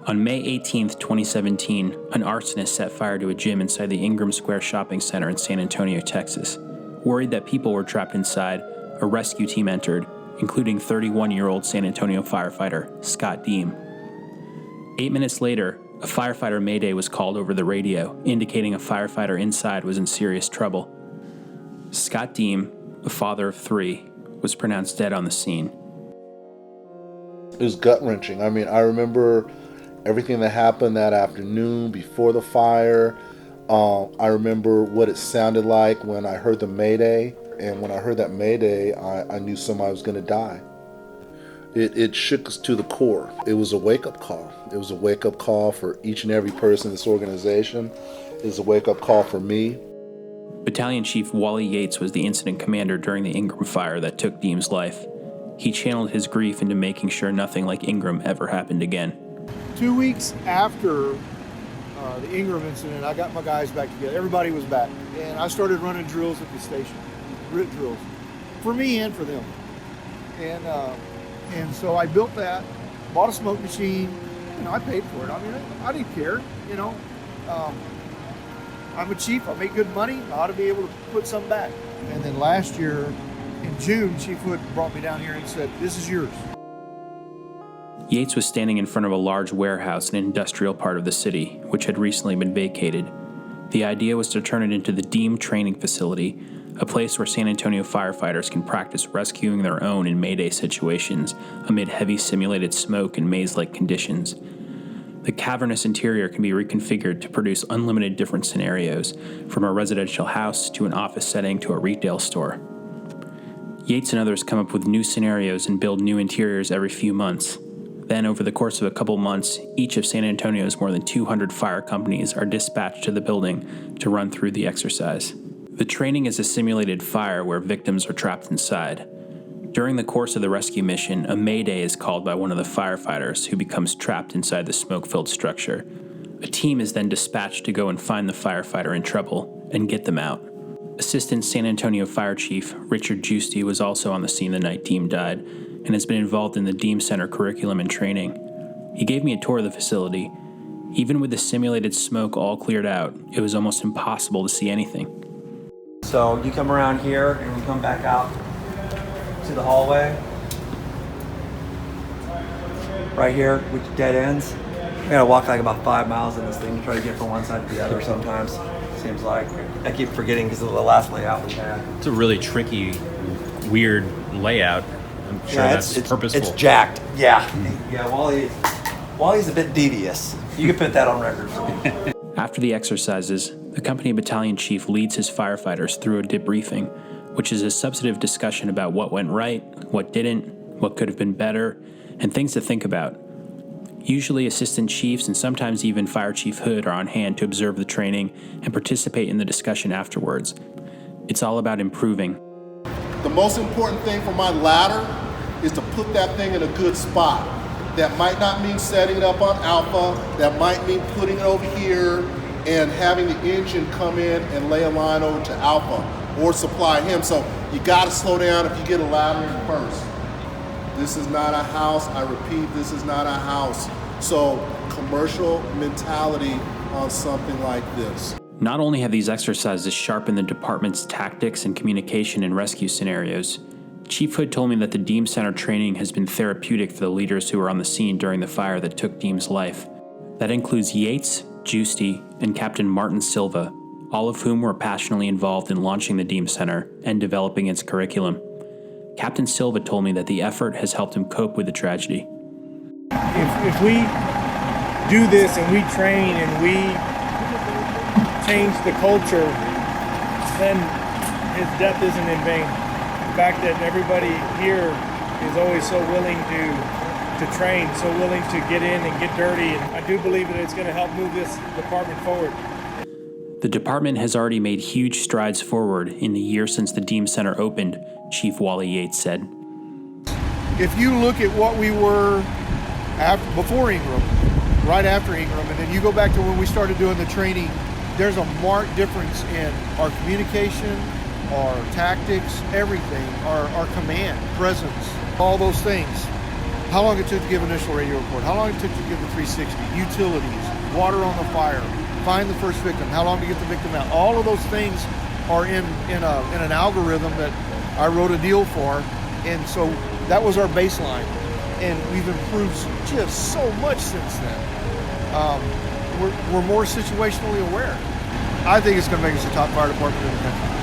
On May 18, 2017, an arsonist set fire to a gym inside the Ingram Square shopping center in San Antonio, Texas. Worried that people were trapped inside, a rescue team entered, including 31-year-old San Antonio firefighter Scott Deem. 8 minutes later, a firefighter mayday was called over the radio, indicating a firefighter inside was in serious trouble. Scott Deem, a father of 3, was pronounced dead on the scene. It was gut-wrenching. I mean, I remember everything that happened that afternoon before the fire. I remember what it sounded like when I heard the mayday. And when I heard that mayday, I knew somebody was going to die. It shook us to the core. It was a wake-up call. It was a wake-up call for each and every person in this organization. It was a wake-up call for me. Battalion Chief Wally Yates was the incident commander during the Ingram fire that took Deem's life. He channeled his grief into making sure nothing like Ingram ever happened again. 2 weeks after the Ingram incident, I got my guys back together. Everybody was back. And I started running drills at the station, grit drills, for me and for them. And so I built that, bought a smoke machine. You know, I paid for it. I mean, I didn't care, you know. I'm a chief, I make good money, I ought to be able to put some back. And then last year, in June, Chief Hood brought me down here and said, "This is yours." Yates was standing in front of a large warehouse in an industrial part of the city, which had recently been vacated. The idea was to turn it into the Deem Training Facility, a place where San Antonio firefighters can practice rescuing their own in mayday situations amid heavy simulated smoke and maze-like conditions. The cavernous interior can be reconfigured to produce unlimited different scenarios, from a residential house to an office setting to a retail store. Yates and others come up with new scenarios and build new interiors every few months. Then, over the course of a couple months, each of San Antonio's more than 200 fire companies are dispatched to the building to run through the exercise. The training is a simulated fire where victims are trapped inside. During the course of the rescue mission, a mayday is called by one of the firefighters who becomes trapped inside the smoke-filled structure. A team is then dispatched to go and find the firefighter in trouble and get them out. Assistant San Antonio Fire Chief Richard Giusti was also on the scene the night Deem died and has been involved in the Deem Center curriculum and training. He gave me a tour of the facility. Even with the simulated smoke all cleared out, it was almost impossible to see anything. So you come around here and we come back out to the hallway. Right here, which dead ends. We gotta walk like about 5 miles in this thing to try to get from one side to the other sometimes. Seems like. I keep forgetting because of the last layout we had. It's a really tricky, weird layout. I'm sure that's purposeful. It's jacked. Yeah. Yeah, Wally's a bit devious. You can put that on record for me. After the exercises, the company battalion chief leads his firefighters through a debriefing, which is a substantive discussion about what went right, what didn't, what could have been better, and things to think about. Usually assistant chiefs and sometimes even Fire Chief Hood are on hand to observe the training and participate in the discussion afterwards. It's all about improving. The most important thing for my ladder is to put that thing in a good spot. That might not mean setting it up on alpha, that might mean putting it over here and having the engine come in and lay a line over to alpha or supply him. So you gotta slow down if you get a ladder in first. This is not a house, I repeat, this is not a house. So commercial mentality on something like this. Not only have these exercises sharpened the department's tactics and communication in rescue scenarios, Chief Hood told me that the Deem Center training has been therapeutic for the leaders who were on the scene during the fire that took Deem's life. That includes Yates, Giusti, and Captain Martin Silva, all of whom were passionately involved in launching the Deem Center and developing its curriculum. Captain Silva told me that the effort has helped him cope with the tragedy. If we do this and we train and we change the culture, then his death isn't in vain. The fact that everybody here is always so willing to train, so willing to get in and get dirty, and I do believe that it's going to help move this department forward. The department has already made huge strides forward in the year since the Deem Center opened, Chief Wally Yates said. If you look at what we were before Ingram, right after Ingram, and then you go back to when we started doing the training, there's a marked difference in our communication, our tactics, everything, our command, presence, all those things. how long it took to give initial radio report, how long it took to give the 360, utilities, water on the fire, find the first victim, how long to get the victim out. All of those things are in an algorithm that I wrote a deal for, and so that was our baseline. And we've improved just so much since then. We're more situationally aware. I think it's going to make us the top fire department in the country.